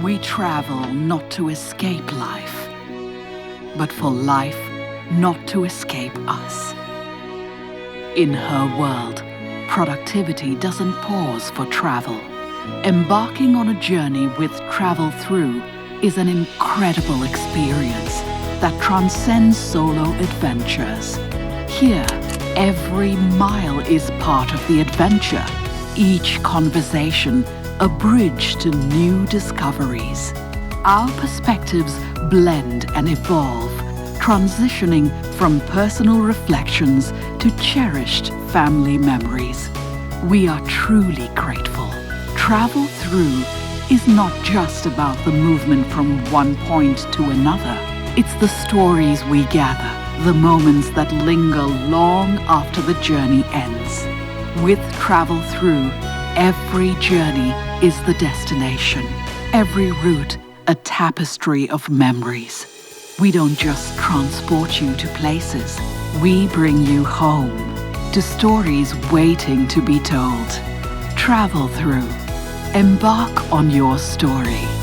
We travel not to escape life, but for life not to escape us. In her world, productivity doesn't pause for travel. Embarking on a journey with Travel Through is an incredible experience that transcends solo adventures. Here, every mile is part of the adventure, each conversation a bridge to new discoveries. Our perspectives blend and evolve, transitioning from personal reflections to cherished family memories. We are truly grateful. Travel Through is not just about the movement from one point to another. It's the stories we gather, the moments that linger long after the journey ends. With Travel Through, every journey is the destination. Every route, a tapestry of memories. We don't just transport you to places. We bring you home, to stories waiting to be told. Travel Through. Embark on your story.